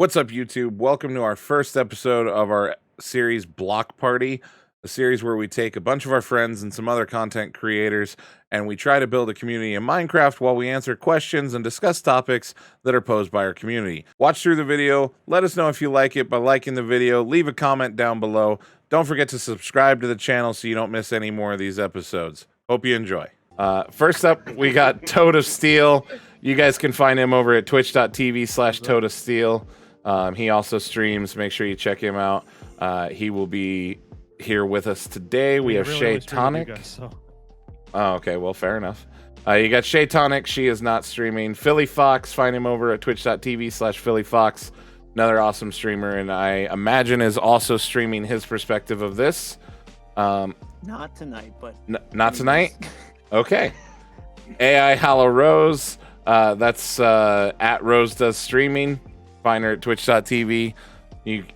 What's up, YouTube? Welcome to our first episode of our series Block Party, a series where we take a bunch of our friends and some other content creators and we try to build a community in Minecraft while we answer questions and discuss topics that are posed by our community. Watch through the video, let us know if you like it by liking the video, leave a comment down below. Don't forget to subscribe to the channel so you don't miss any more of these episodes. Hope you enjoy. First up, we got Toad of Steel. You guys can find him over at twitch.tv/Toad of Steel. He also streams. Make sure you check him out. He will be here with us today. We have Shay Tonic. Oh, okay. Well, fair enough. You got Shay Tonic. She is not streaming. Philly Fox. Find him over at twitch.tv/Philly Fox. Another awesome streamer, and I imagine is also streaming his perspective of this. Not tonight, but not tonight. Okay. AI Hollow Rose. That's at Rose Does Streaming. Find her at twitch.tv.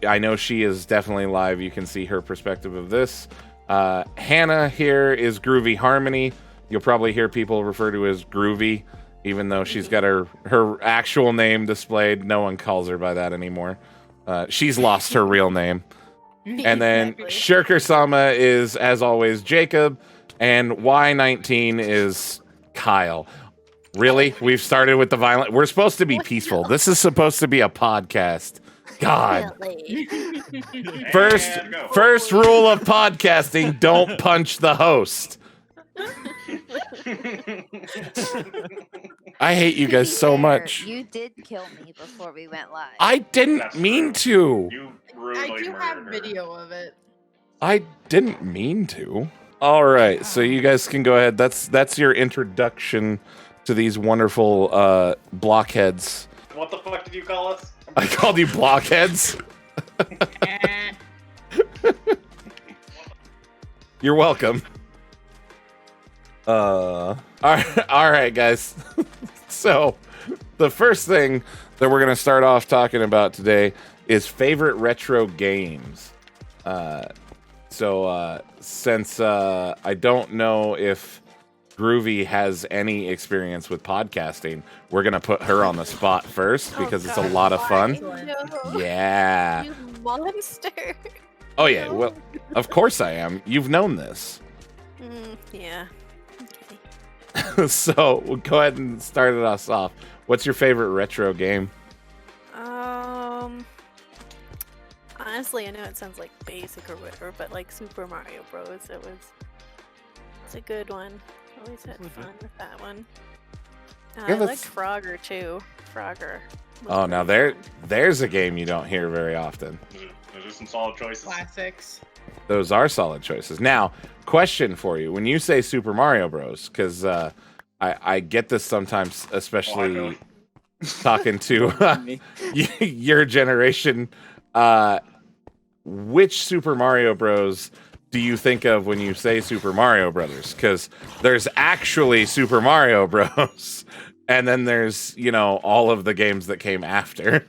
I know she is definitely live. You can see her perspective of this. Hannah here is Groovy Harmony. You'll probably hear people refer to as Groovy, even though she's got her actual name displayed. No one calls her by that anymore. She's lost her real name. And then Shirker Sama is, as always, Jacob. And Y19 is Kyle. Really? We've started with the violent. We're supposed to be peaceful. This is supposed to be a podcast. God. First rule of podcasting, don't punch the host. I hate you guys so much. You did kill me before we went live. I didn't mean to. You I do have video of it. I didn't mean to. All right, so you guys can go ahead. That's your introduction to these wonderful blockheads. What the fuck did you call us? I called you blockheads. You're welcome. All right, guys. So the first thing that we're gonna start off talking about today is favorite retro games. Since I don't know if Groovy has any experience with podcasting, we're gonna put her on the spot first because it's a lot of fun. No. Yeah. You monster. Oh yeah. Well, of course I am. You've known this. Yeah. Okay. So we'll go ahead and start it us off. What's your favorite retro game? Honestly, I know it sounds like basic or whatever, but like Super Mario Bros. It's a good one. Always had fun with that one. I liked Frogger too. Frogger. Oh, now there's a game you don't hear very often. Those are some solid choices. Classics. Those are solid choices. Now, question for you: when you say Super Mario Bros., because I get this sometimes, especially talking to your generation. Which Super Mario Bros. Do you think of when you say Super Mario Brothers? Because there's actually Super Mario Bros. And then there's, all of the games that came after.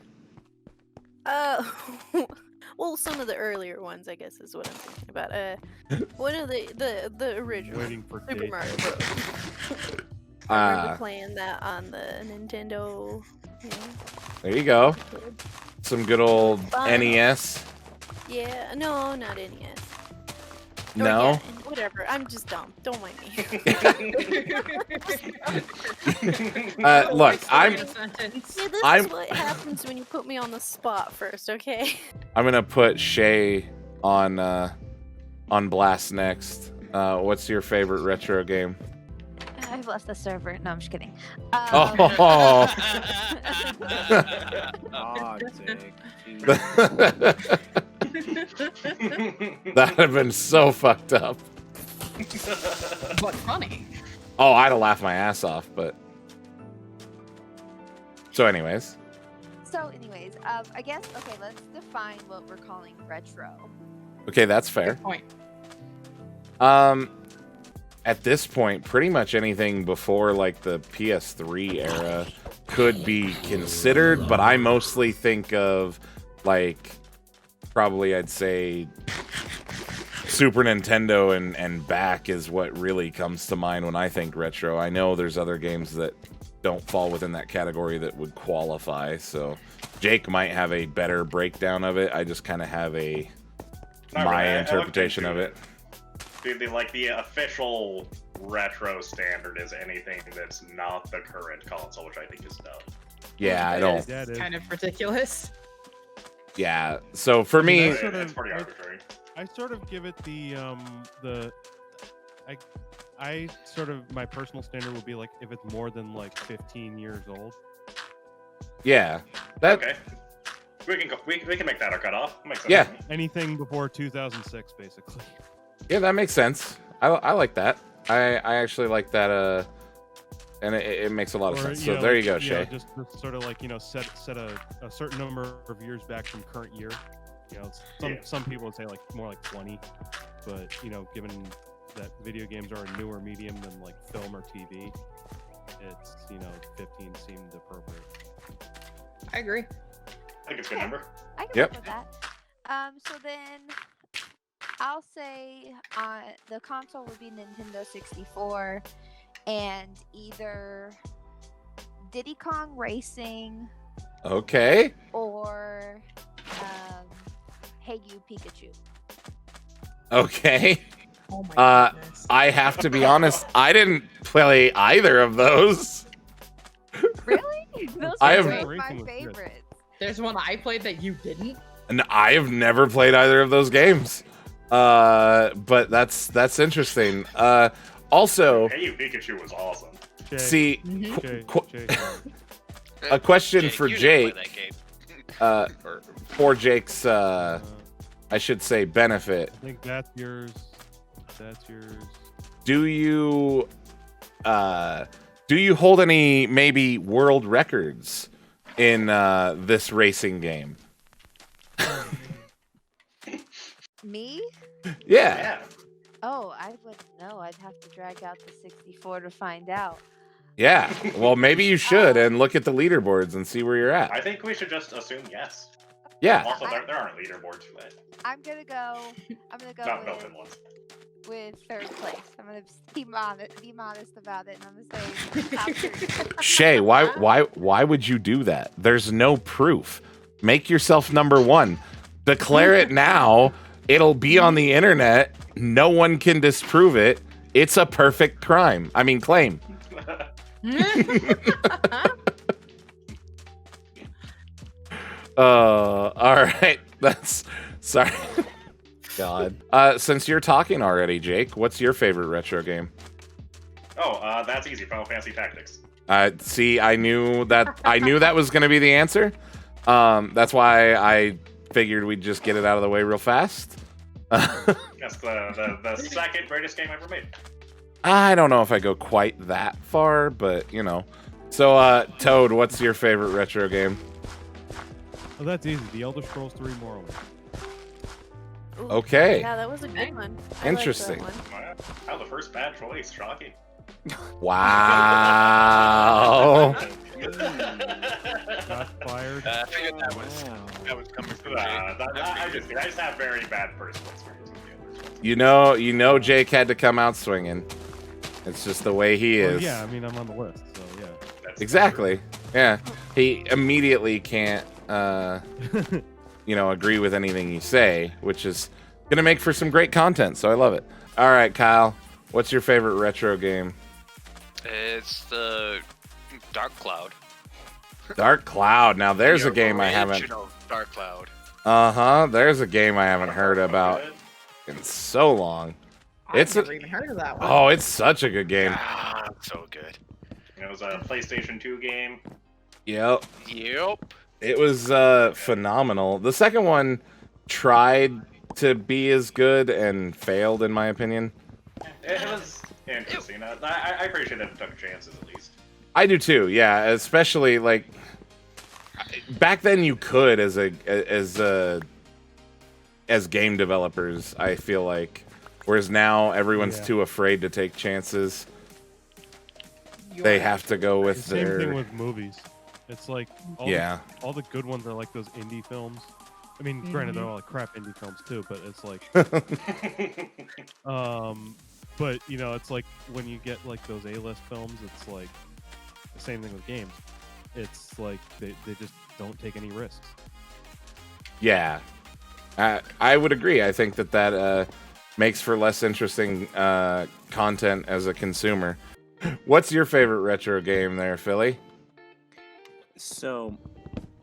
Well, some of the earlier ones, I guess, is what I'm thinking about. One of the original Super Mario Bros. I remember playing that on the Nintendo. There you go. Some good old NES. Yeah, no, not NES. No? Yeah, whatever. I'm just dumb. Don't mind me. Look, this is what happens when you put me on the spot first, okay? I'm gonna put Shay on blast next. What's your favorite retro game? I've left the server. No, I'm just kidding. Oh. That'd have been so fucked up. But funny. Oh, I'd have laughed my ass off, but... So anyways, I guess, okay, let's define what we're calling retro. Okay, that's fair. Good point. At this point, pretty much anything before like the PS3 era could be considered, but I mostly think of like probably I'd say Super Nintendo and back is what really comes to mind when I think retro. I know there's other games that don't fall within that category that would qualify, so Jake might have a better breakdown of it. I just kind of have a Not my really. I interpretation of looked it. The official retro standard is anything that's not the current console, which I think is dumb. Yeah, I don't. That is. Kind of ridiculous. Yeah. So for me, Sort of- It's pretty arbitrary. I sort of give it I sort of, my personal standard would be like if it's more than like 15 years old. yeah, that Okay. We can make that our cutoff. Makes sense Yeah. to me. Anything before 2006, basically. yeah, that makes sense. I like that. I actually like that. And it makes a lot of sense. So know, there like, you go, yeah, Shay. just sort of like, set a certain number of years back from current year. Some people would say like more like 20, but given that video games are a newer medium than like film or TV, it's 15 seemed appropriate. I agree. I think it's a good number. I can Yep. work with that. So then I'll say the console would be Nintendo 64 and either Diddy Kong Racing Okay. or Hey You Pikachu. Okay. Oh my Uh, goodness. I have to be honest. I didn't play either of those. Really? Those I are have- two of my Racing was good. favorites. There's one I played that you didn't. And I have never played either of those games. But that's interesting. Also, Hey, You Pikachu was awesome. Shay, see, Shay, Shay, a question Jake, for you didn't play Jake. that game. For Jake's, uh, I should say, benefit. I think that's yours. That's yours. Do you hold any maybe world records in this racing game? Me? Yeah. Yeah. Oh, I wouldn't know. I'd have to drag out the 64 to find out. Yeah. Well, maybe you should and look at the leaderboards and see where you're I at. think we should just assume yes. Yeah. Also, there aren't leaderboards for that. I'm gonna go Not built-in ones. with third place. I'm gonna be modest about it, and I'm gonna say top three. Shay, why would you do that? There's no proof. Make yourself number one. Declare it now. It'll be on the internet. No one can disprove it. It's a perfect crime. I mean, claim. All right. That's sorry. God. Since you're talking already, Jake, what's your favorite retro game? Oh, that's easy. Final Fantasy Tactics. See, I knew that was going to be the answer. That's why I figured we'd just get it out of the way real fast. That's the second greatest game ever made. I don't know if I go quite that far, but So, Toad, what's your favorite retro game? Oh, that's easy. The Elder Scrolls 3 Morrowind. Ooh, Okay. Yeah, that was a good one. Interesting. I liked that one. Wow. How the first bad choice. Shocking. Wow. Shots fired. I figured that was coming from Jake. I just have very bad personal experience with the others. You know Jake had to come out swinging. It's just the way he Well, is. yeah, I mean, I'm on the list, so yeah. That's Exactly. Yeah. He immediately can't agree with anything you say, which is gonna make for some great content, so I love it. All right, Kyle, what's your favorite retro game? It's the Dark Cloud. Dark Cloud. Now there's a The game I haven't original Dark Cloud. there's a game I haven't heard about in so long. I've never even heard of that one. Oh, it's such a good game. Ah, so good. It was a PlayStation 2 game. Yep. Yep. It was phenomenal. The second one tried to be as good and failed, in my opinion. It was interesting. I appreciate that it took chances at least. I do too. Yeah, especially like back then you could as game developers. I feel like, whereas now everyone's Yeah. too afraid to take chances. You They are- have to go with The same thing their with movies. It's like all all the good ones are like those indie films. I mean, granted, they're all like crap indie films too, but it's like, but it's like when you get like those A-list films, it's like the same thing with games. it's like they just don't take any risks. Yeah, I would agree. I think that makes for less interesting content as a consumer. What's your favorite retro game there, Philly? So,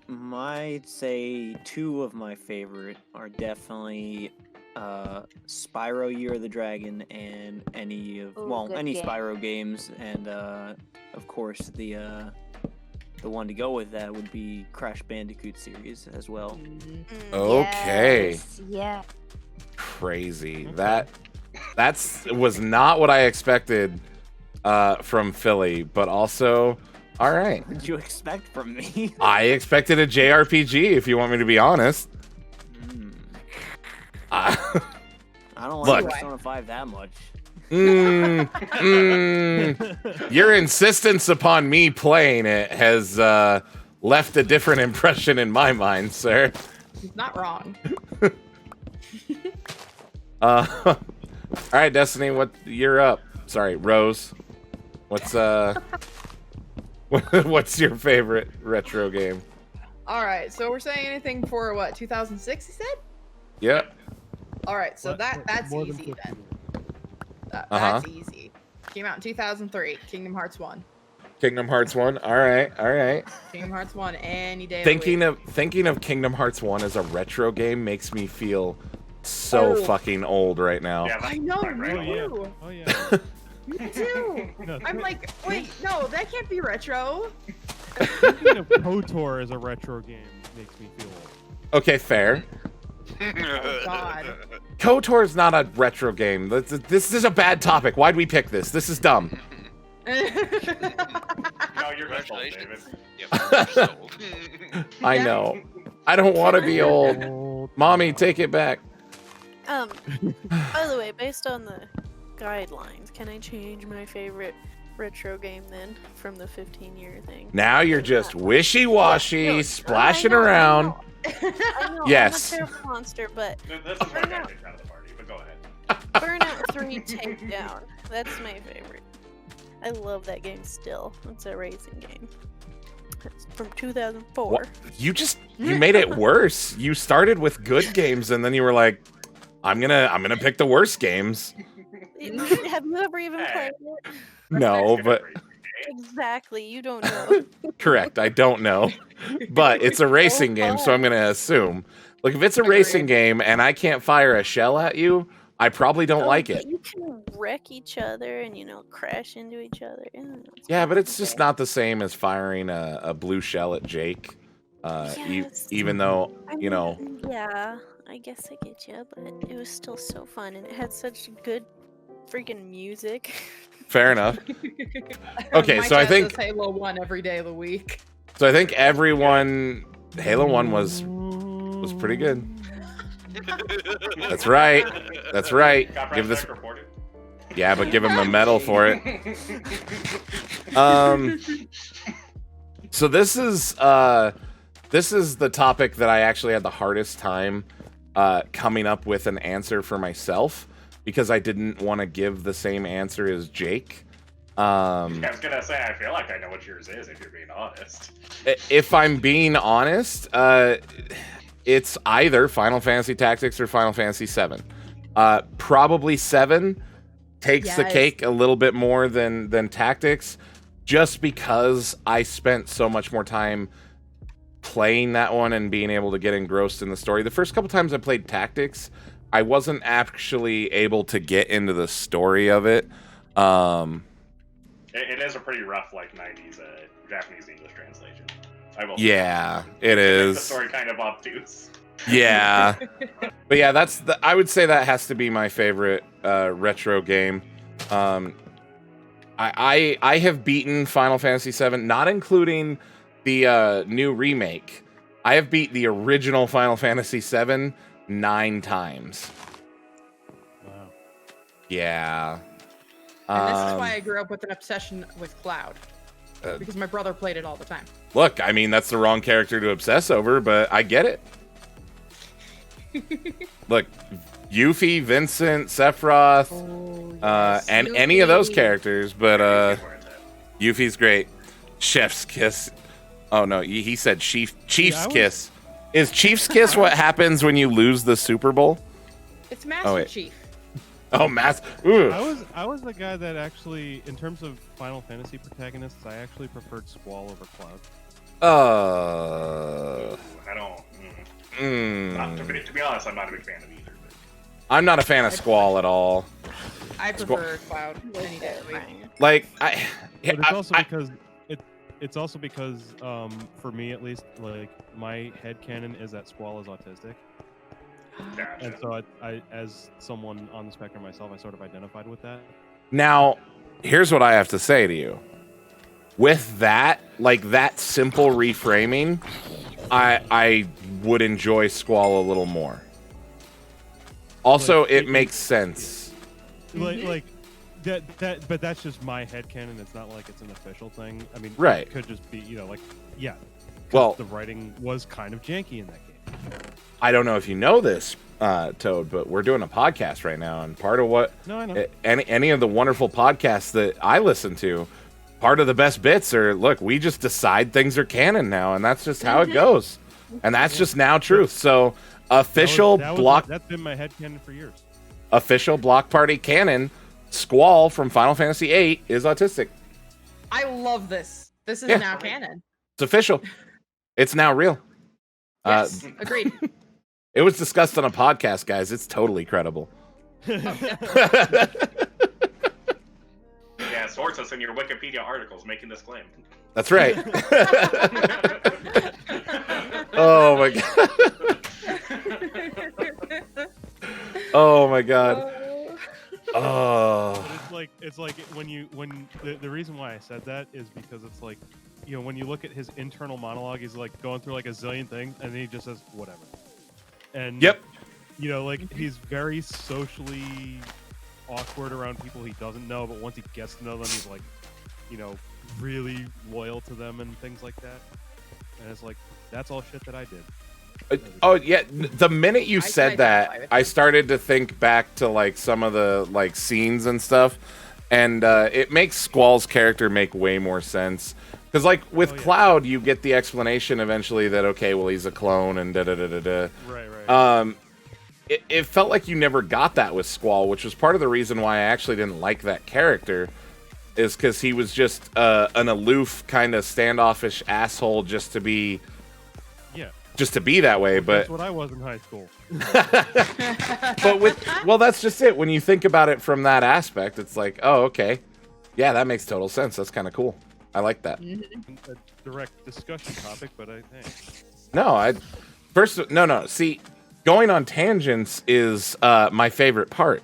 I'd say two of my favorite are definitely Spyro Year of the Dragon and any Ooh, good any game. Spyro games, and of course the one to go with that would be Crash Bandicoot series as well. Okay. Yes, yeah. Crazy. That's was not what I expected from Philly, but also all right. What did you expect from me? I expected a JRPG, if you want me to be honest. I don't like Look. Persona 5 that much. Your insistence upon me playing it has left a different impression in my mind, sir. He's not wrong. All right, Destiny, you're up. Sorry, Rose. What's your favorite retro game? All right, so we're saying anything for what 2006? You said. Yep. All right, so that's More than easy 50 then. years. That's easy. Came out in 2003. Kingdom Hearts 1. Kingdom Hearts 1. All right. Kingdom Hearts 1 any day. Thinking of Kingdom Hearts 1 as a retro game makes me feel so fucking old right now. Yeah, I know, right, me right. too. Oh yeah. Me too. No, I'm like, wait, no, that can't be retro. thinking of KOTOR as a retro game makes me feel old. Okay, fair. Oh God. KOTOR is not a retro game. This is a bad topic. Why'd we pick this? This is dumb. No, you're just old, David. Yep, so. I know. I don't want to be old. Mommy, take it back. By the way, based on the guidelines, can I change my favorite retro game then from the 15-year thing? Now you're just wishy-washy, splashing I know, around. I know, Yes. I'm a terrible monster, but This is where I got kicked out of the party, but go ahead. Burnout 3 Takedown. That's my favorite. I love that game still. It's a racing game. It's from 2004. What? You made it worse. You started with good games and then you were like, I'm gonna pick the worst games. Have you ever even played it? No, but Exactly, you don't know. correct. I don't know. But it's a racing game, so I'm gonna assume. Like if it's a racing game and I can't fire a shell at you, I probably don't like But it. you can wreck each other and, crash into each other. Yeah, but it's just not the same as firing a blue shell at Jake. Yes. Even though, Yeah, I guess I get you, but it was still so fun and it had such good freaking music. fair enough. Okay, My so I dad think says Halo 1 every day of the week. everyone Halo 1 was pretty good. That's right. That's right. Got Give this reported. Yeah, but give him a medal for it. So this is the topic that I actually had the hardest time coming up with an answer for myself because I didn't want to give the same answer as Jake. I was gonna say I feel like I know what yours is if you're being honest. If I'm being honest, it's either Final Fantasy Tactics or Final Fantasy 7. Probably 7 takes the Yes. cake a little bit more than Tactics, just because I spent so much more time playing that one and being able to get engrossed in the story. The first couple times I played Tactics, I wasn't actually able to get into the story of it. It is a pretty rough, 90s Japanese English translation. I will. Yeah, it The is. story kind of obtuse. Yeah, but yeah, I would say that has to be my favorite retro game. I have beaten Final Fantasy VII, not including the new remake. I have beat the original Final Fantasy VII 9 times. Wow. Yeah. And this is why I grew up with an obsession with Cloud. Uh, Because my brother played it all the time. Look, I mean, that's the wrong character to obsess over, but I get it. Look, Yuffie, Vincent, Sephiroth, and any of those characters, but Yuffie's great. Chef's kiss. Oh no, he said Chief's I was- kiss. Is Chief's kiss what happens when you lose the Super Bowl? It's Master wait. Chief. Oh, Ooh. I was the guy that actually, in terms of Final Fantasy protagonists, I actually preferred Squall over Cloud. I don't. To be honest, I'm not a big fan of either. But... I'm not a fan of Squall at all. I prefer Cloud any day of the week. Like But it's also because for me at least, like my headcanon is that Squall is autistic. Gotcha. And so I, as someone on the spectrum myself, I sort of identified with that. Now, here's what I have to say to you. With that, like that simple reframing, I would enjoy Squall a little more. Also, Like, it makes sense. Like that, but that's just my headcanon. It's not like it's an official thing. I mean, Right. It could just be, like, yeah. 'cause Well, the writing was kind of janky in that game. I don't know if you know this, Toad, but we're doing a podcast right now, and part of what No, I know. any of the wonderful podcasts that I listen to, part of the best bits are, look, we just decide things are canon now, and that's just how it goes, and that's just now truth. So official That's been my headcanon for years. official Block Party canon, Squall from Final Fantasy VIII is autistic. I love this. This is Yeah. now canon. It's official. It's now real. Yes, agreed. It was discussed on a podcast, guys. It's totally credible. Yeah, sources in your Wikipedia articles making this claim. That's right. Oh my god. Oh my god. Oh. But it's like when the reason why I said that is because it's like, when you look at his internal monologue, he's like going through like a zillion things, and then he just says whatever. And Yep. Like he's very socially awkward around people he doesn't know, but once he gets to know them, he's like, really loyal to them and things like that. And it's like, that's all shit that I did. Oh yeah, the minute you I said can that, identify with I that. started to think back to like some of the like scenes and stuff, and it makes Squall's character make way more sense. Because like with Oh, yeah. Cloud, you get the explanation eventually that okay, well he's a clone and da da da da da. Right. It felt like you never got that with Squall, which was part of the reason why I actually didn't like that character, is because he was just an aloof, kind of standoffish asshole just to be that way. But That's what I was in high school. well, that's just it. When you think about it from that aspect, it's like, oh, okay, yeah, that makes total sense. That's kind of cool. I like that. A direct discussion topic, but I think. No, no. See, going on tangents is my favorite part.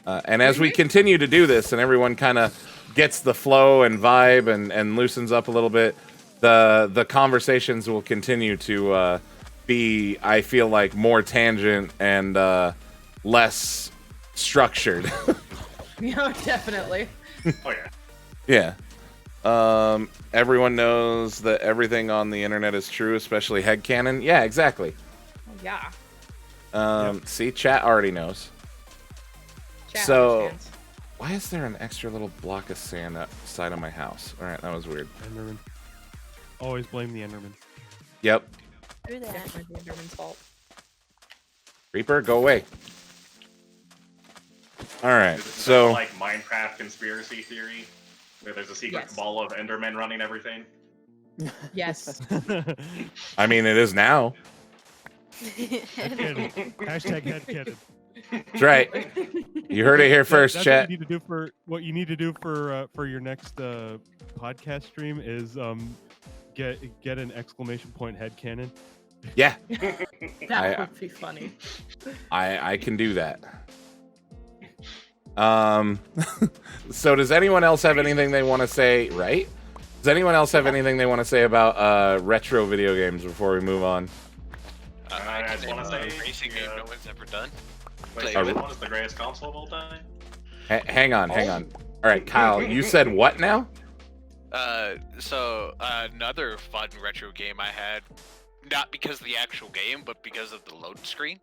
And as we continue to do this, and everyone kind of gets the flow and vibe and loosens up a little bit, the conversations will continue to be, I feel like, more tangent and less structured. Yeah, definitely. Oh yeah. Yeah. Everyone knows that everything on the internet is true, especially headcanon. Yeah, exactly. Yeah. See, chat already knows. Chat So- understands. Why is there an extra little block of sand outside of my house? All right, that was weird. Enderman. Always blame the Enderman. Yep. Do that. Definitely the Enderman's fault. Reaper, go away. All right, Is it so like Minecraft conspiracy theory, where there's a secret Yes. ball of Endermen running everything? Yes. I mean, it is now. Headcanon. Hashtag headcanon. That's right. You heard it here first, That's chat. What you need to do for your next podcast stream is get an exclamation point headcanon. Yeah, That would be funny. I can do that. So does anyone else have anything they want to say? Right? Does anyone else have anything they want to say about retro video games before we move on? I just name wanna a say, racing game no one's ever done. Wait, Play which it. one is the greatest console of all time? Hang on. All right, Kyle, you said what now? So another fun retro game I had, not because of the actual game, but because of the load screen.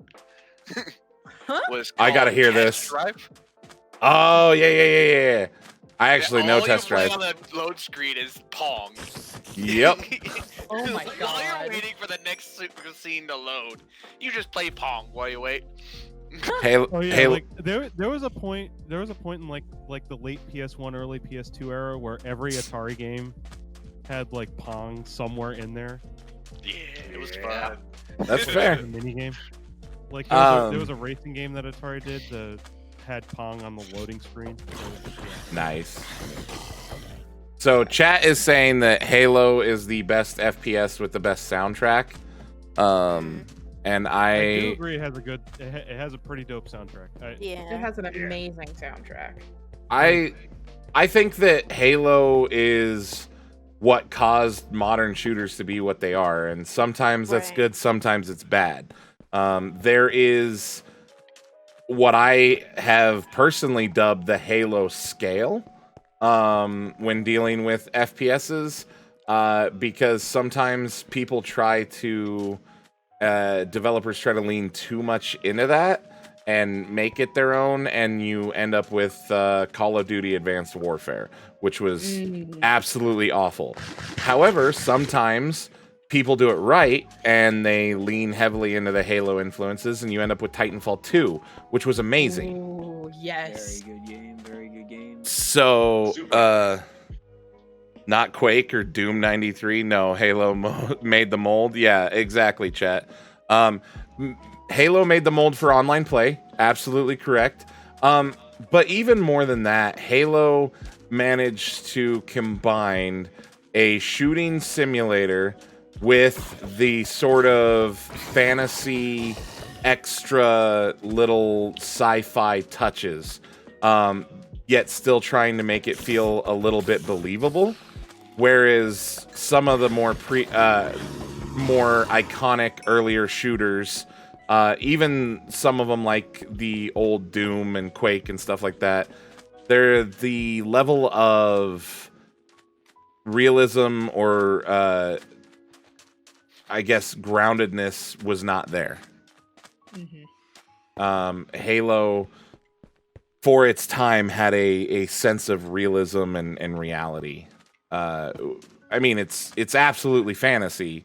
Huh? Was I gotta called hear Test this. Drive. Oh yeah. I actually know All Test you play Drive. on the load screen is Pong. Yep. Oh my While God. you're waiting for the next scene to load, you just play Pong while you wait. Halo. Oh yeah, Halo. like there was a point in like the late PS1, early PS2 era where every Atari game had like Pong somewhere in there. Yeah, it was Yeah. fun. That's fair. The mini game. Like there was a racing game that Atari did that had Pong on the loading screen. So, yeah. Nice. So chat is saying that Halo is the best FPS with the best soundtrack. And I do I agree it has a pretty dope soundtrack. It Yeah. has an amazing soundtrack. I think that Halo is what caused modern shooters to be what they are, and sometimes that's Right. good, sometimes it's bad. There is what I have personally dubbed the Halo scale when dealing with FPSs, because sometimes people try to developers try to lean too much into that and make it their own, and you end up with Call of Duty Advanced Warfare, which was absolutely awful. However, sometimes people do it right and they lean heavily into the Halo influences, and you end up with Titanfall 2, which was amazing. Ooh, yes. Very good game. Very good game. So, Super. not Quake or Doom 93. No, Halo made the mold. Yeah, exactly, chat. Halo made the mold for online play. Absolutely correct. But even more than that, Halo managed to combine a shooting simulator with the sort of fantasy extra little sci-fi touches, yet still trying to make it feel a little bit believable. Whereas some of the more iconic earlier shooters, even some of them like the old Doom and Quake and stuff like that, the level of realism or I guess groundedness was not there. Halo, for its time, had a sense of realism and reality. I mean, it's absolutely fantasy,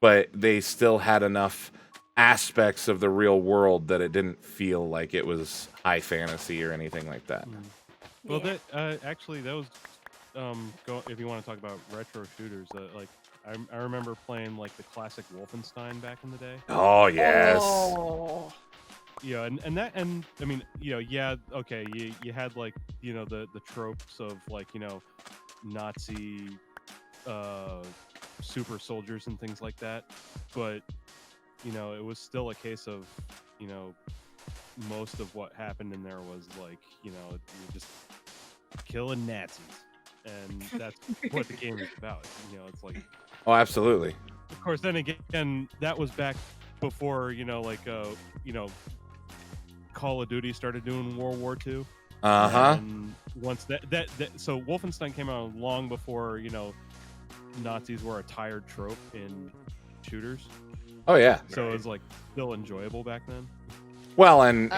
but they still had enough aspects of the real world that it didn't feel like it was high fantasy or anything like that. Well, Yeah. that actually that was if you want to talk about retro shooters, like I remember playing like the classic Wolfenstein back in the day. Oh yes. Oh. Yeah, and I mean, yeah, okay, you had like the tropes of like Nazi super soldiers and things like that, but it was still a case of most of what happened in there was like you just killing Nazis, and that's what the game is about. It's like, Oh, absolutely. of course, then again, that was back before Call of Duty started doing World War II. And once that so Wolfenstein came out long before Nazis were a tired trope in shooters. Oh yeah. So it was like still enjoyable back then. Well, and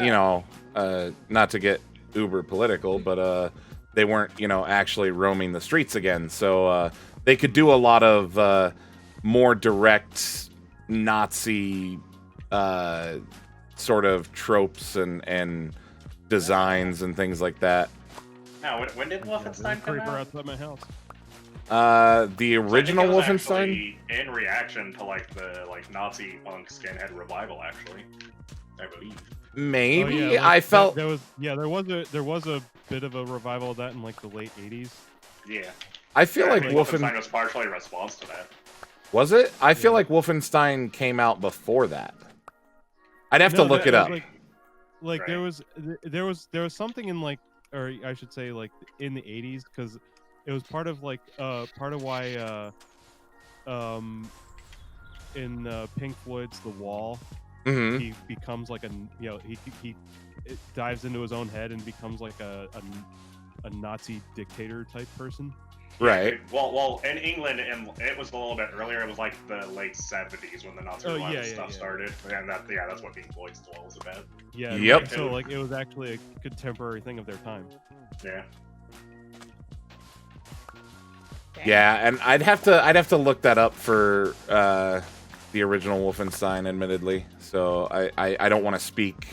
not to get uber political, but they weren't actually roaming the streets again, so they could do a lot of more direct Nazi sort of tropes and designs and things like that. Now, when did Wolfenstein come Creeper out? outside my house. The So I think original it was Wolfenstein. actually in reaction to like the Nazi punk skinhead revival, actually, I believe. Maybe Oh, yeah, I like, felt there was a bit of a revival of that in like the late 80s. Yeah. I feel like Wolfenstein was partially a response to that. Was it? I feel Yeah. like Wolfenstein came out before that. I'd have to look it up. Like Right. there was something in like, or I should say like in the 80s, because it was part of like part of why in Pink Floyd's The Wall, Mhm. he becomes like he dives into his own head and becomes like a Nazi dictator type person. Right. Well, in England, and it was a little bit earlier. It was like the late '70s when the Nazi revival stuff started, and that's what Pink Floyd's The Wall was about. Yeah. Yep. So like it was actually a contemporary thing of their time. Yeah. Yeah, and I'd have to look that up for the original Wolfenstein, admittedly. So I don't want to speak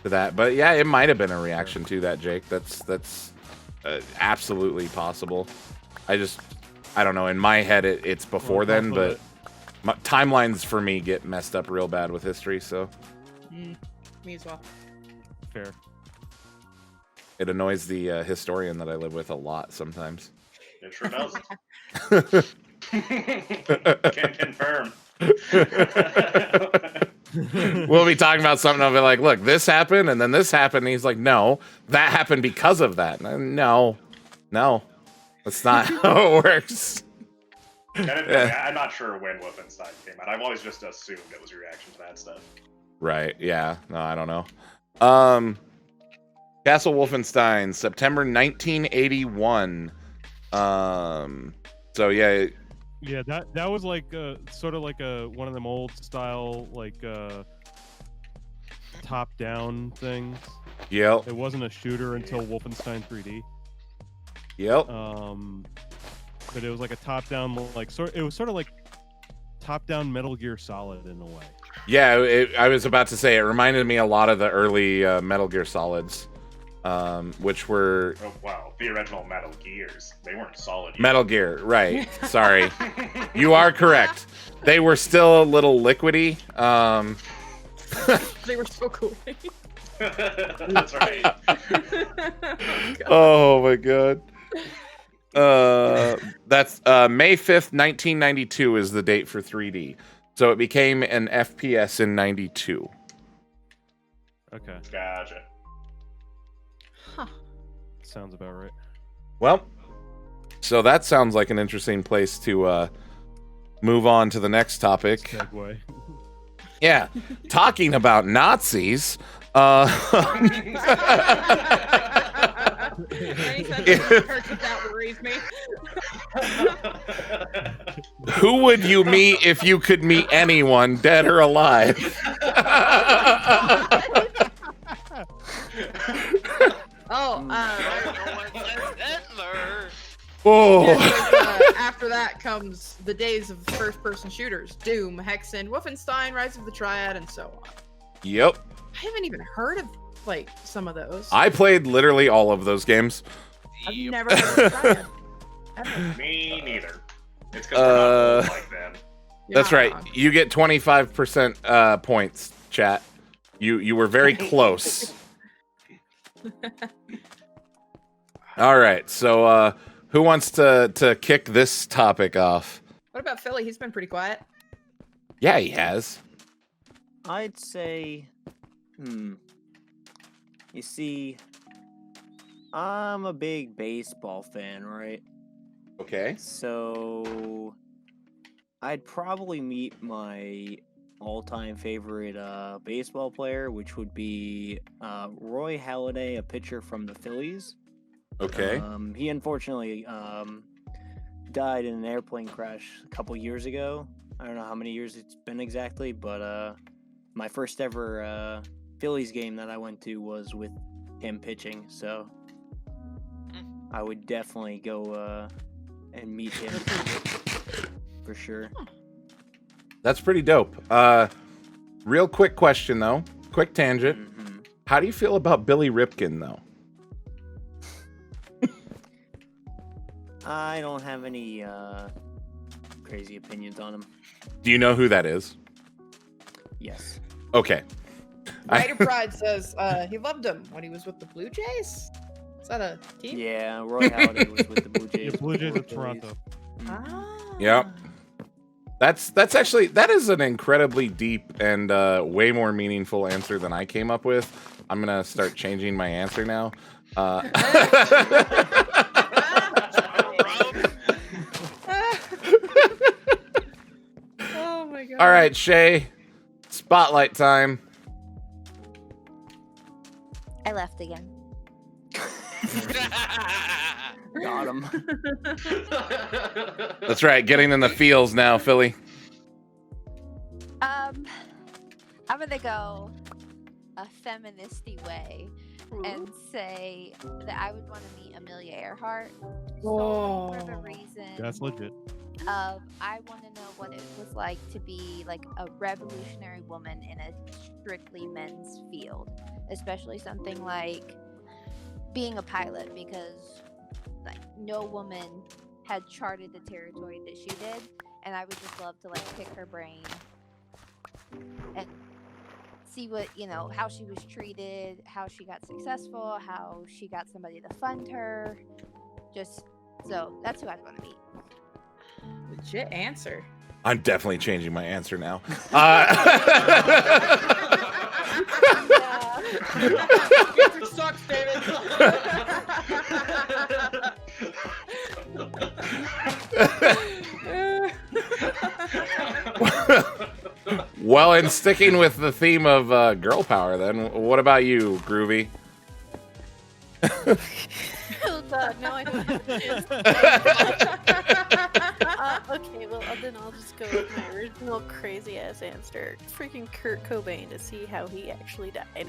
to that, but yeah, it might have been a reaction to that, Jake. That's absolutely possible. I don't know. In my head, it's before then, but timelines for me get messed up real bad with history. So me as well. Fair. It annoys the historian that I live with a lot sometimes. It sure does. Can confirm. We'll be talking about something. I'll be like, "Look, this happened, and then this happened." And he's like, "No, that happened because of that." No, that's not how it works. I'm not sure when Wolfenstein came out. I've always just assumed it was a reaction to that stuff. Right? Yeah. No, I don't know. Castle Wolfenstein, September 1981. So yeah. Yeah, that was like sort of like one of them old style like top down things. Yep. It wasn't a shooter until Wolfenstein 3D. Yep. But it was like a top down it was sort of like top down Metal Gear Solid in a way. Yeah, I was about to say it reminded me a lot of the early Metal Gear Solids. Which were the original Metal Gears. They weren't solid. Metal Gear, right? Sorry, you are correct. They were still a little liquidy. They were so cool. That's right. Oh my god. That's May 5th, 1992 is the date for 3D. So it became an FPS in 92. Okay. Gotcha. Sounds about right. Well, so that sounds like an interesting place to move on to the next topic. Segue. Yeah, talking about Nazis. That worries me. Who would you meet if you could meet anyone, dead or alive? After that comes the days of first-person shooters: Doom, Hexen, Wolfenstein, Rise of the Triad, and so on. Yep. I haven't even heard of like some of those. I played literally all of those games. I've never heard of Triad. Me neither. It's because we're not old like them. That's right. You get 25% points, chat. You were very close. All right. So who wants to kick this topic off? What about Philly? He's been pretty quiet. Yeah, he has. I'd say, you see, I'm a big baseball fan, right? Okay. So I'd probably meet my all-time favorite baseball player, which would be Roy Halladay, a pitcher from the Phillies. Okay. He unfortunately died in an airplane crash a couple years ago. I don't know how many years it's been exactly, but my first ever Phillies game that I went to was with him pitching, so I would definitely go and meet him for sure. That's pretty dope. Real quick question though, quick tangent. Mm-hmm. How do you feel about Billy Ripken though? I don't have any crazy opinions on him. Do you know who that is? Yes. Okay. Ryder Pride says he loved him when he was with the Blue Jays. Is that a team? Yeah, Roy Halladay was with the Blue Jays. Yeah, Blue Jays before of Toronto. Ah. Yep. That's actually, that is an incredibly deep and way more meaningful answer than I came up with. I'm gonna start changing my answer now. Oh my god. All right, Shay, spotlight time. I left again. Got him. That's right, getting in the feels now, Philly. I'm gonna go a feministy way and say that I would want to meet Amelia Earhart Oh. solely for the reason That's legit. of I want to know what it was like to be like a revolutionary woman in a strictly men's field, especially something like being a pilot, because like no woman had charted the territory that she did, and I would just love to like pick her brain and see what, you know, how she was treated, how she got successful, how she got somebody to fund her. Just so that's who I'd want to meet. Legit answer. I'm definitely changing my answer now. Answer sucks, David. Well, and sticking with the theme of girl power, then, what about you, Groovy? Oh god, no, I don't have to. Okay, well, then I'll just go with my original crazy ass answer. Freaking Kurt Cobain to see how he actually died.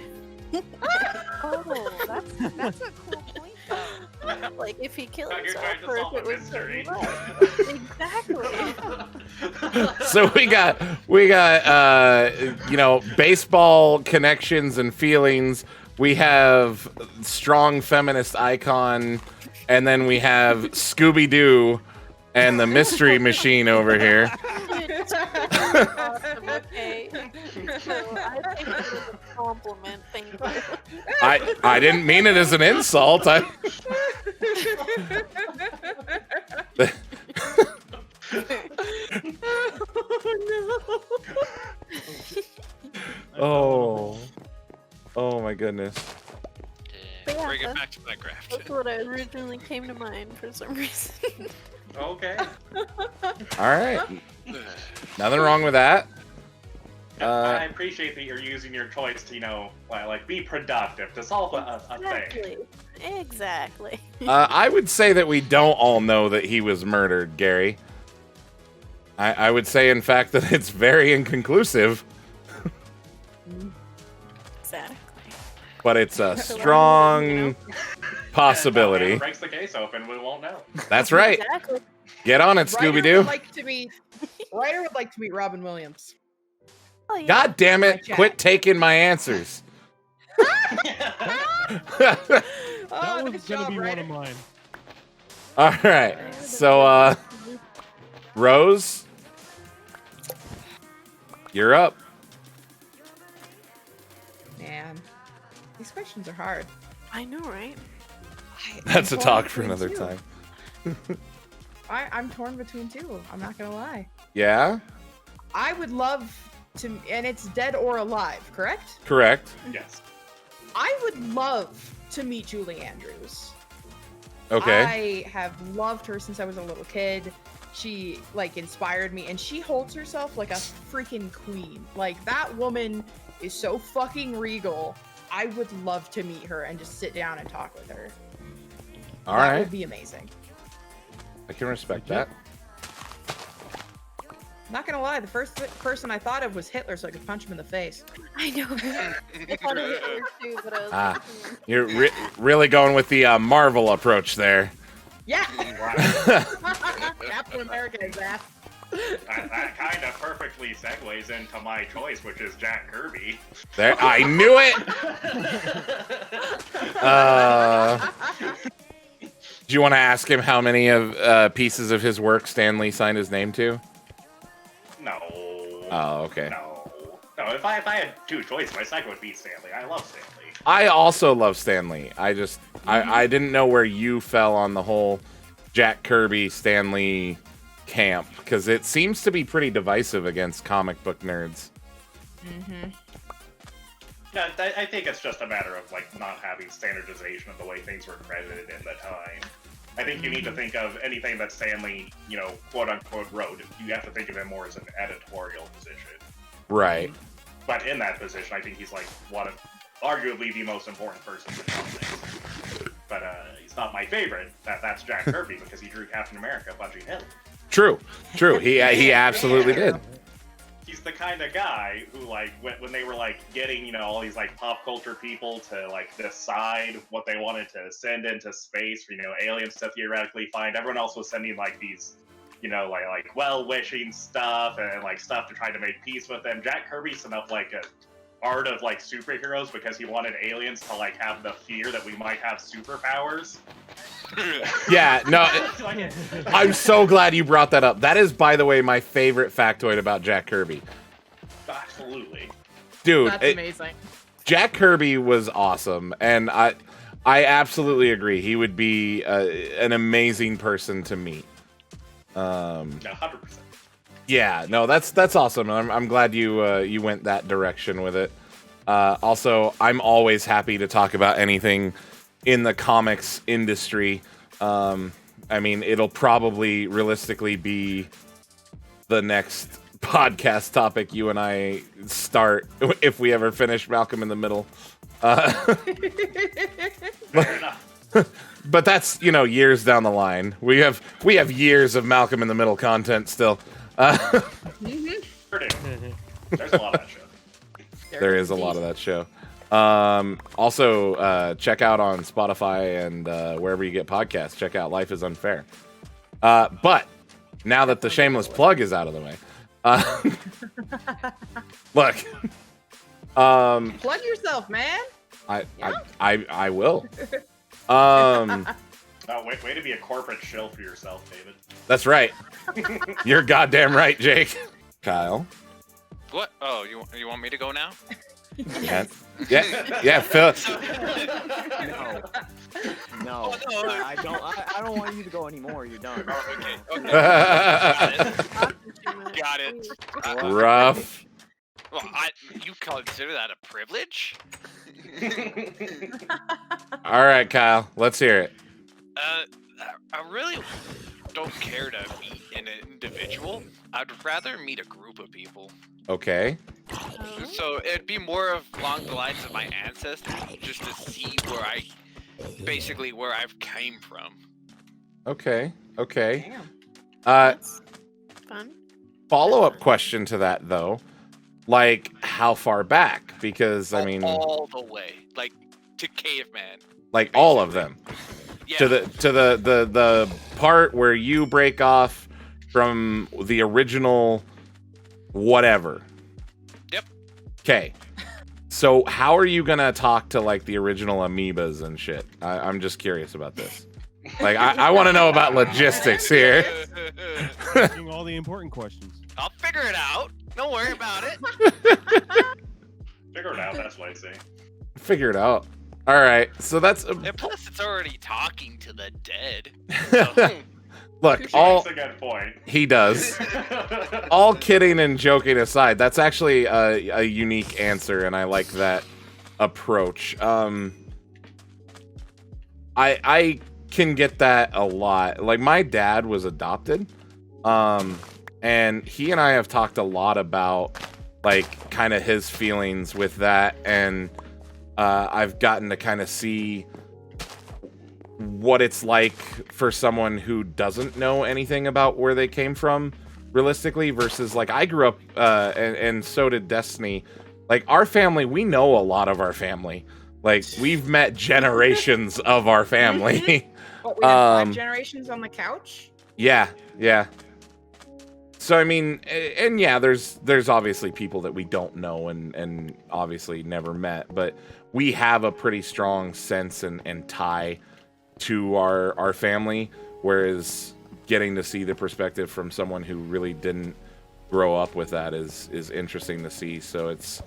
Oh, that's a cool point though. Like, if he killed You're himself, trying to or if solve it a was mystery. Exactly. So we got you know, baseball connections and feelings. We have strong feminist icon, and then we have Scooby-Doo and the Mystery Machine over here. Awesome, okay. So I think it was a compliment, thank you. I didn't mean it as an insult. Oh my goodness. But yeah, Bring it that's- back to Minecraft. That's what originally came to mind for some reason. Okay. All right, nothing wrong with that. I appreciate that you're using your choice to, you know, like be productive to solve a thing. Exactly. I would say that we don't all know that he was murdered, Gary. I would say, in fact, that it's very inconclusive, Exactly. but it's a strong possibility. If breaks the case open, we won't know. That's right. Exactly. Get on it, Writer Scooby-Doo. would like to meet Robin Williams. Oh, yeah. God damn it! Chat. Quit taking my answers. That Oh, was nice gonna job, be Ryder. one of mine. All right. So, Rose, you're up. Man, these questions are hard. I know, right? That's a I'm torn talk for between another two. time. I'm torn between two. I'm not gonna lie. Yeah. I would love to, and it's dead or alive, correct? Correct. Yes. I would love to meet Julie Andrews. Okay. I have loved her since I was a little kid. She like inspired me, and she holds herself like a freaking queen. Like that woman is so fucking regal. I would love to meet her and just sit down and talk with her. All That right. would be amazing. I can respect that. Not gonna lie, the first person I thought of was Hitler, so I could punch him in the face. I know. I thought of it too, but I was Ah. like, You're really going with the Marvel approach there. Yeah. Wow. Captain America is that. That kind of perfectly segues into my choice, which is Jack Kirby. There, I knew it. Do you want to ask him how many of pieces of his work Stan Lee signed his name to? No. Oh, okay. No. No, if I had two choices, my second would be Stanley. I love Stanley. I also love Stan Lee. I just I didn't know where you fell on the whole Jack Kirby Stan Lee camp, because it seems to be pretty divisive against comic book nerds. Mm-hmm. Yeah, I think it's just a matter of like not having standardization of the way things were credited in the time. I think you need to think of anything that Stanley, you know, quote unquote wrote. You have to think of him more as an editorial position. Right. But in that position, I think he's like one of arguably the most important person in the comics. But he's not my favorite. That's Jack Kirby because he drew Captain America punching Hitler. True. He absolutely did. he's the kind of guy who, like, when they were, like, getting, you know, all these, like, pop culture people to, like, decide what they wanted to send into space, you know, aliens to theoretically find, everyone else was sending, like, these, you know, like well-wishing stuff and, like, stuff to try to make peace with them. Jack Kirby sent up, like, a art of, like, superheroes because he wanted aliens to, like, have the fear that we might have superpowers. Yeah, no, I'm so glad you brought that up. That is, by the way, my favorite factoid about Jack Kirby. Absolutely. Dude, That's amazing. Jack Kirby was awesome, and I absolutely agree. He would be an amazing person to meet. 100%. Yeah, no, that's awesome. I'm glad you went that direction with it. Also, I'm always happy to talk about anything in the comics industry. I mean, it'll probably realistically be the next podcast topic you and I start if we ever finish Malcolm in the Middle. Fair enough. But that's, you know, years down the line. We have years of Malcolm in the Middle content still. Pretty. There's a lot of that show. There is a lot of that show. Also, check out on Spotify and wherever you get podcasts. Check out Life is Unfair. But now that the shameless plug is out of the way, look. Plug yourself, man. I will. Oh, way to be a corporate shill for yourself, David. That's right. You're goddamn right, Jake. Kyle. What? Oh, you want me to go now? Yeah, Phil. No, Oh, no. I don't want you to go anymore. You're done. Oh, okay. Got it. Rough. Well, you consider that a privilege? All right, Kyle. Let's hear it. I really don't care to meet an individual. I'd rather meet a group of people. Okay. So it'd be more of along the lines of my ancestors, just to see where I've came from. Okay. Damn. Fun. Follow-up question to that, though. Like, how far back? Because, I mean... all the way. Like, to caveman. Like, all of them. Yeah. To the part where you break off from the original whatever. Yep. Okay. So how are you gonna talk to like the original amoebas and shit? I'm just curious about this. Like I want to know about logistics here. Asking all the important questions. I'll figure it out. Don't worry about it. Figure it out, that's what I say. Figure it out. All right. So that's And plus, it's already talking to the dead. So, look. Touche. All That's a good point. he does. All kidding and joking aside, that's actually a unique answer, and I like that approach. I can get that a lot. Like my dad was adopted, and he and I have talked a lot about like kind of his feelings with that, and I've gotten to kind of see what it's like for someone who doesn't know anything about where they came from realistically versus like I grew up and so did Destiny. Like our family, we know a lot of our family. Like we've met generations of our family. What, we have 5 generations on the couch? Yeah. So I mean, and yeah, there's obviously people that we don't know and obviously never met, but we have a pretty strong sense and tie to our family, whereas getting to see the perspective from someone who really didn't grow up with that is interesting to see. So it's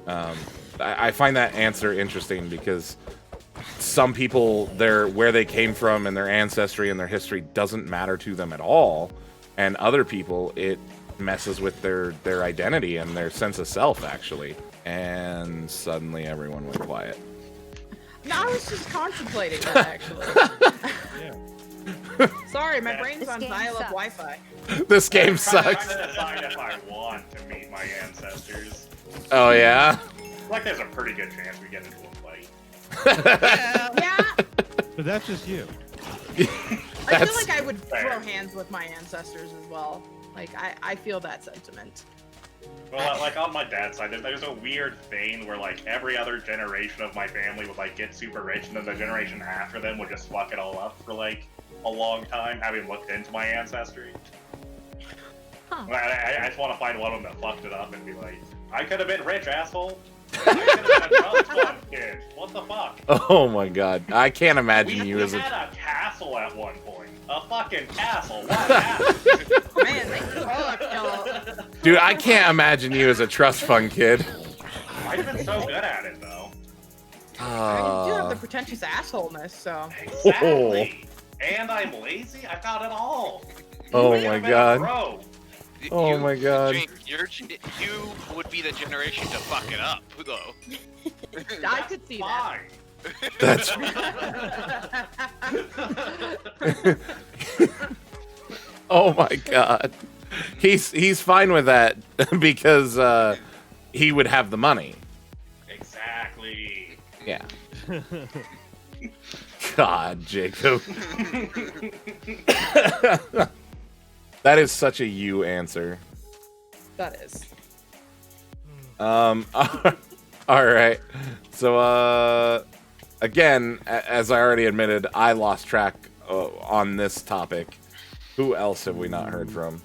I find that answer interesting because some people where they came from and their ancestry and their history doesn't matter to them at all, and other people it messes with their identity and their sense of self actually. And suddenly everyone went quiet. No, I was just contemplating that actually. Yeah. Sorry, my Yeah. brain's This on game dial-up sucks. Wi-Fi. This game I'm sucks. trying to decide if I want to meet my ancestors. Oh yeah. Like, there's a pretty good chance we get into a fight. Yeah, But that's just you. I That's- feel like I would fair. throw hands with my ancestors as well. Like I feel that sentiment. Well, like on my dad's side, there's a weird thing where like every other generation of my family would like get super rich, and then the generation after them would just fuck it all up for like a long time, having looked into my ancestry. Huh. I just want to find one of them that fucked it up and be like, I could have been rich, asshole. I could have been a trust fund kid. What the fuck? Oh my god. I can't imagine We you as had a... a castle at one point. A fucking castle. What happened? Man, they fucked y'all. Dude, I can't imagine you as a trust fund kid. I've been so good at it, though. You do have the pretentious assholeness, so. Exactly. And I'm lazy. I got it all. Oh Could my have been a god. pro. Oh my god. Jake, you would be the generation to fuck it up, though. I could see that. Fine. That's... Oh my god. He's fine with that because he would have the money. Exactly. Yeah. God, Jacob. That is such a you answer. That is. All right. So again, as I already admitted, I lost track on this topic. Who else have we not heard from?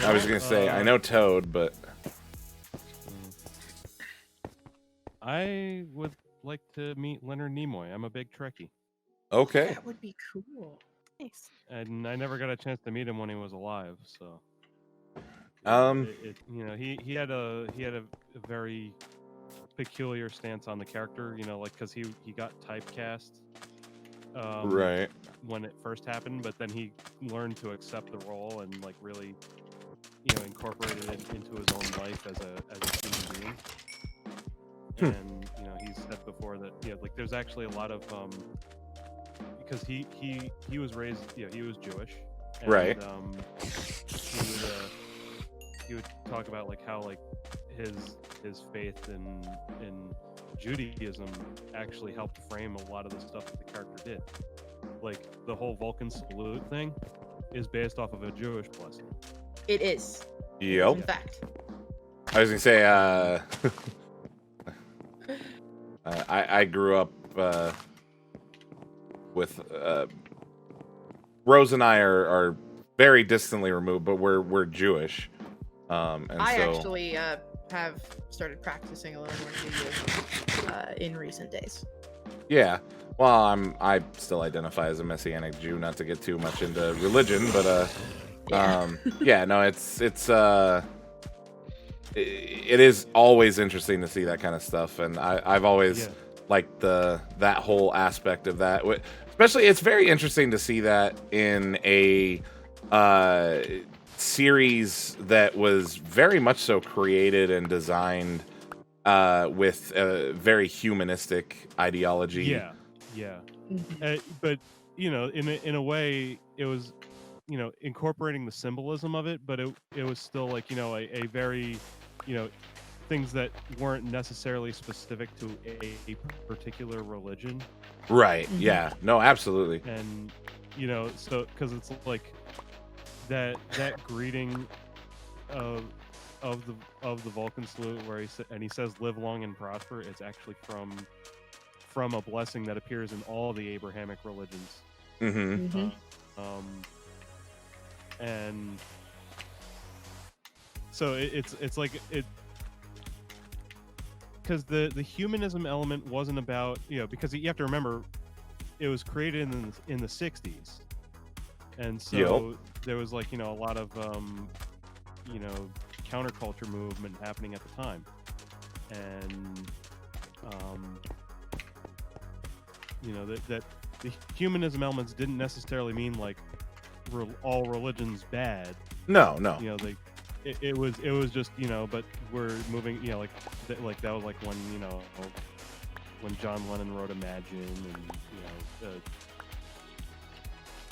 I was gonna say I know Toad, but I would like to meet Leonard Nimoy. I'm a big Trekkie, okay. That would be cool. Nice. and I never got a chance to meet him when he was alive. So, you know, he had a very peculiar stance on the character. You know, like because he got typecast. Right. When it first happened, but then he learned to accept the role and like really, you know, incorporated it into his own life as a human being. And you know, he's said before that like there's actually a lot of because he was raised, he was Jewish, and, Right. He would talk about like how like his faith in Judaism actually helped frame a lot of the stuff that the character did. Like the whole Vulcan salute thing is based off of a Jewish blessing. It is. Yep. In fact. I was gonna say I grew up with Rose and I are very distantly removed, but we're Jewish. And I so actually have started practicing a little more Judaism in recent days. yeah. Well, I still identify as a Messianic Jew, not to get too much into religion, but yeah, no, it is always interesting to see that kind of stuff, and I've always liked that whole aspect of that. Especially, it's very interesting to see that in a series that was very much so created and designed with a very humanistic ideology. Yeah. Mhm. But you know, in a way, it was, you know, incorporating the symbolism of it, but it was still like, you know, a very, you know, things that weren't necessarily specific to a particular religion. Right. Yeah. No, absolutely. And you know, so because it's like that greeting of the Vulcan salute where he says live long and prosper, it's actually from a blessing that appears in all the Abrahamic religions. Mm-hmm. And so it's like it, because the humanism element wasn't about, you know, because you have to remember it was created in the 60s, and so there was like, you know, a lot of you know, counterculture movement happening at the time, and you know, that the humanism elements didn't necessarily mean like all religions bad. No. You know, it was just, you know, but we're moving, you know, like that was like when, you know, when John Lennon wrote Imagine,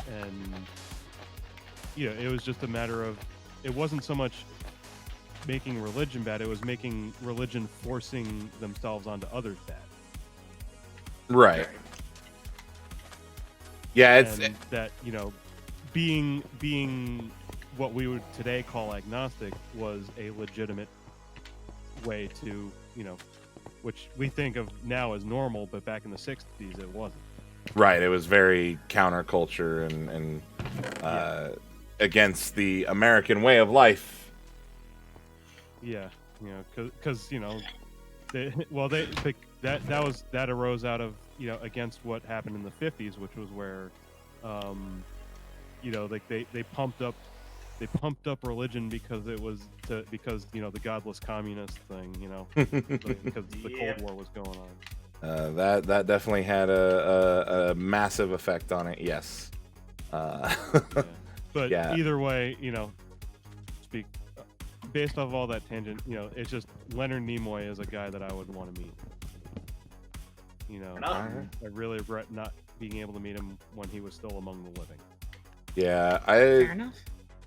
and you know, it was just a matter of, it wasn't so much making religion bad, it was making religion forcing themselves onto others bad. Right. Yeah, it's and that, you know, being what we would today call agnostic was a legitimate way to, which we think of now as normal, but back in the 60s it wasn't. Right, it was very counterculture and against the American way of life. Yeah, because that arose out of against what happened in the 50s, which was where they pumped up religion because it was because the godless communist thing, because the Cold War was going on. That definitely had a massive effect on it. Yes. Yeah. But either way, based off all that tangent, it's just Leonard Nimoy is a guy that I would want to meet. I really regret not being able to meet him when he was still among the living. Yeah, Fair enough.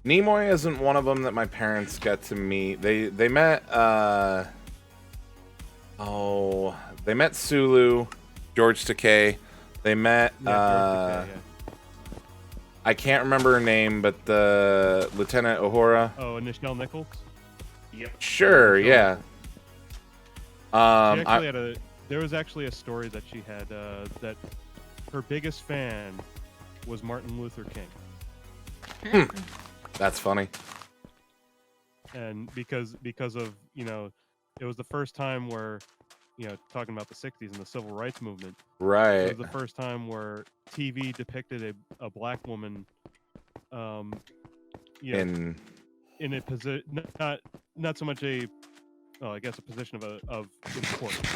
Nimoy isn't one of them that my parents got to meet. They met they met Sulu, George Takei. They met George Takei, I can't remember her name, but the Lieutenant Uhura. Oh, Nichelle Nichols? Yep. Sure, yeah. There was actually a story that she had that her biggest fan was Martin Luther King. That's funny. And because of it was the first time where talking about the 60s and the civil rights movement, Right. it was the first time where TV depicted a black woman in a position, not so much a position of importance.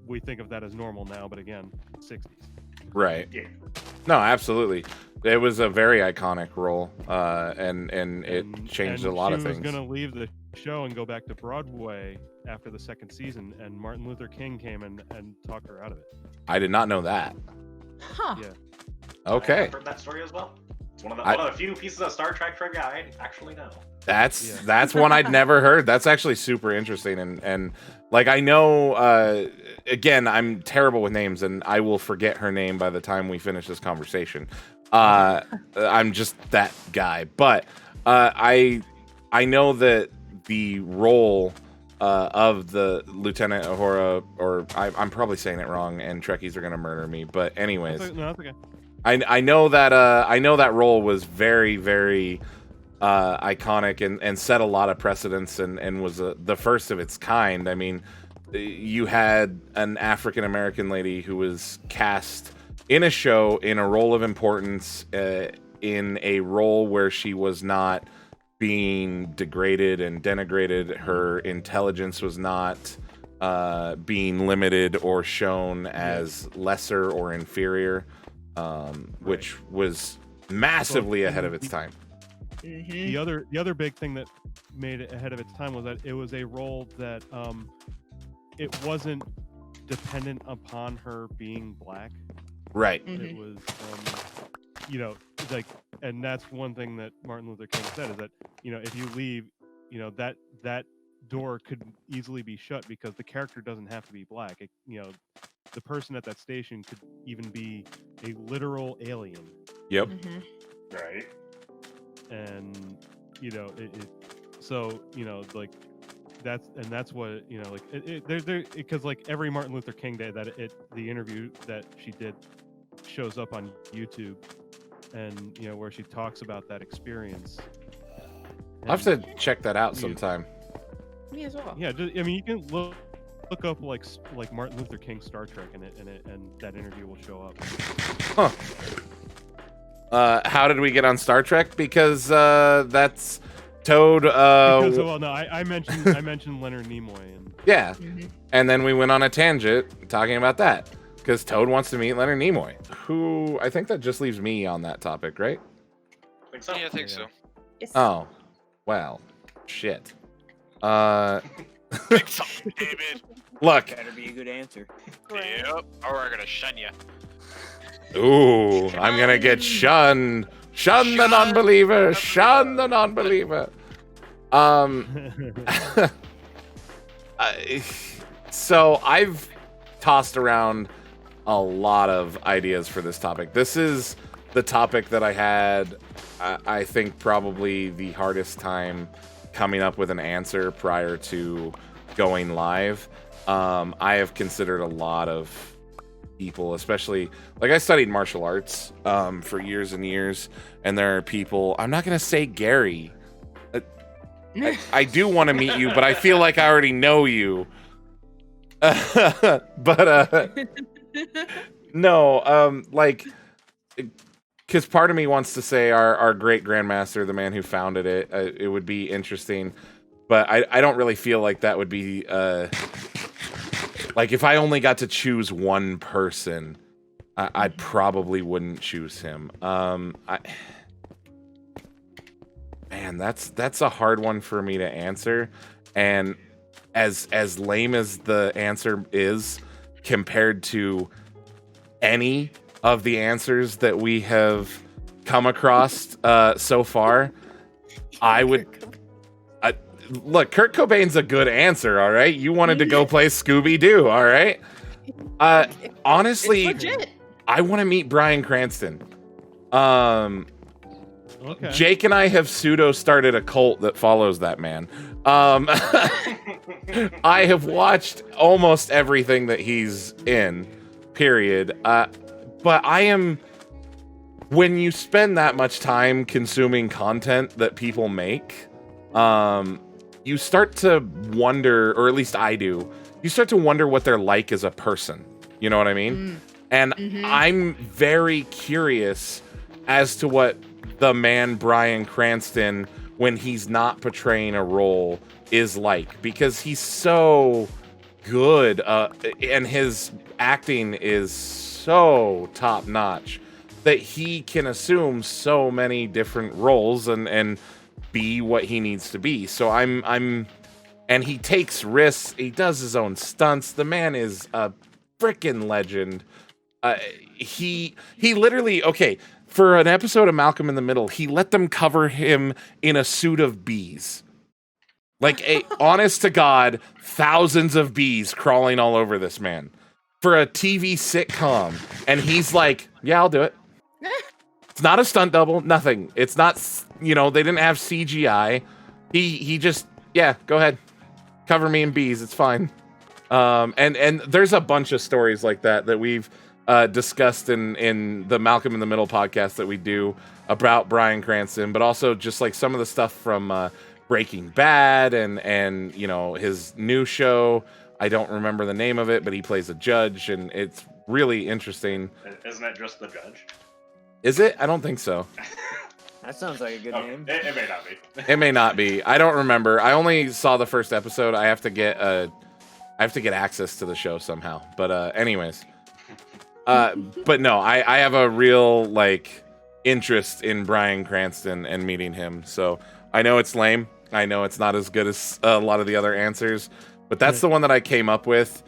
We think of that as normal now, but again, 60s. Right. Yeah. No, absolutely. It was a very iconic role, and it changed a lot of things. She was going to leave the show and go back to Broadway after the second season, and Martin Luther King came and talked her out of it. I did not know that. Huh. Yeah. Okay. I've heard that story as well. It's one of the few pieces of Star Trek trivia I actually know. That's one I'd never heard. That's actually super interesting, and like I know. Again, I'm terrible with names, and I will forget her name by the time we finish this conversation. I'm just that guy, but I know that the role of the Lieutenant Uhura, or I'm probably saying it wrong, and Trekkies are gonna murder me. But anyways, that's okay. I know that role was very, very iconic and set a lot of precedents and was the first of its kind. I mean, you had an African American lady who was cast in a show in a role of importance, in a role where she was not being degraded and denigrated. Her intelligence was not being limited or shown as lesser or inferior, which was massively ahead of its time. The other big thing that made it ahead of its time was that it was a role that it wasn't dependent upon her being black. Right. It was, and that's one thing that Martin Luther King said is that, if you leave, that door could easily be shut because the character doesn't have to be black. The person at that station could even be a literal alien. Yep. Right. And, that's what because like every Martin Luther King Day the interview that she did shows up on YouTube, and where she talks about that experience. I'll have to check that out sometime. Me as well. Yeah, you can look up like Martin Luther King Star Trek and that interview will show up. Huh. How did we get on Star Trek? Because that's Toad. I mentioned Leonard Nimoy and yeah, and then we went on a tangent talking about that because Toad wants to meet Leonard Nimoy, who I think that just leaves me on that topic, right? I think so. Yeah, I think so. Yes. Oh, well, shit. Big something, David. Look. Better be a good answer. Yep. Or we're gonna shun you. Ooh, I'm gonna get shunned. Shun the non-believer. Shun the non-believer. So I've tossed around a lot of ideas for this topic. This is the topic that I had, I think probably the hardest time coming up with an answer prior to going live. I have considered a lot of people, especially like I studied martial arts for years and years, and there are people. I'm not gonna say Gary. I do want to meet you, but I feel like I already know you. But no, like, because part of me wants to say our great grandmaster, the man who founded it, it would be interesting, but I don't really feel like that would be like if I only got to choose one person, I probably wouldn't choose him. Man, that's a hard one for me to answer, and as lame as the answer is compared to any of the answers that we have come across so far, I would look. Kurt Cobain's a good answer. All right, you wanted to go play Scooby-Doo. All right. Honestly, I want to meet Bryan Cranston. Okay. Jake and I have pseudo started a cult that follows that man. I have watched almost everything that he's in, period. But I am, when you spend that much time consuming content that people make, you start to wonder, or at least I do, you start to wonder what they're like as a person. You know what I mean? And I'm very curious as to what the man Bryan Cranston, when he's not portraying a role, is like, because he's so good and his acting is so top notch that he can assume so many different roles and be what he needs to be. So I'm and he takes risks, he does his own stunts. The man is a freaking legend. He literally, okay, for an episode of Malcolm in the Middle, he let them cover him in a suit of bees. Like, honest to God, thousands of bees crawling all over this man. For a TV sitcom. And he's like, yeah, I'll do it. It's not a stunt double, nothing. It's not, they didn't have CGI. He just, yeah, go ahead. Cover me in bees, it's fine. And there's a bunch of stories like that we've discussed in the Malcolm in the Middle podcast that we do about Bryan Cranston, but also just like some of the stuff from Breaking Bad and his new show. I don't remember the name of it, but he plays a judge, and it's really interesting. Isn't it just The Judge? Is it? I don't think so. That sounds like a good name. It may not be. It may not be. I don't remember. I only saw the first episode. I have to get access to the show somehow. But anyways. But no, I have a real interest in Bryan Cranston and meeting him. So I know it's lame. I know it's not as good as a lot of the other answers, but that's the one that I came up with.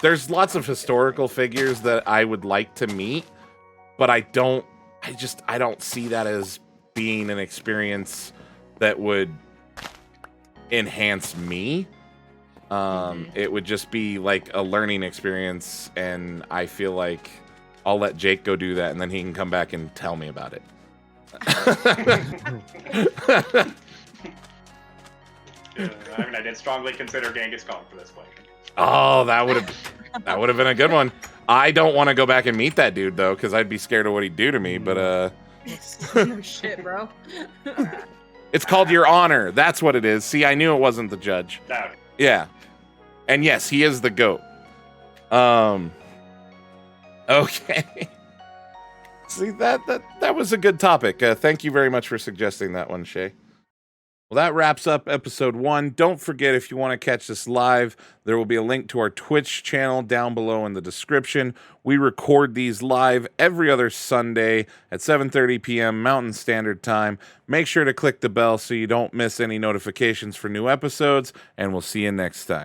There's lots of historical figures that I would like to meet, but I don't see that as being an experience that would enhance me. It would just be like a learning experience, and I feel like I'll let Jake go do that, and then he can come back and tell me about it. I did strongly consider Genghis Khan for this question. Oh, that would have been a good one. I don't want to go back and meet that dude though, because I'd be scared of what he'd do to me. But No shit, bro. it's called Your Honor. That's what it is. See, I knew it wasn't the judge. No. Yeah. And yes, he is the GOAT. Okay. See, that was a good topic. Thank you very much for suggesting that one, Shay. Well, that wraps up episode 1. Don't forget, if you want to catch this live, there will be a link to our Twitch channel down below in the description. We record these live every other Sunday at 7:30 p.m. Mountain Standard Time. Make sure to click the bell so you don't miss any notifications for new episodes, and we'll see you next time.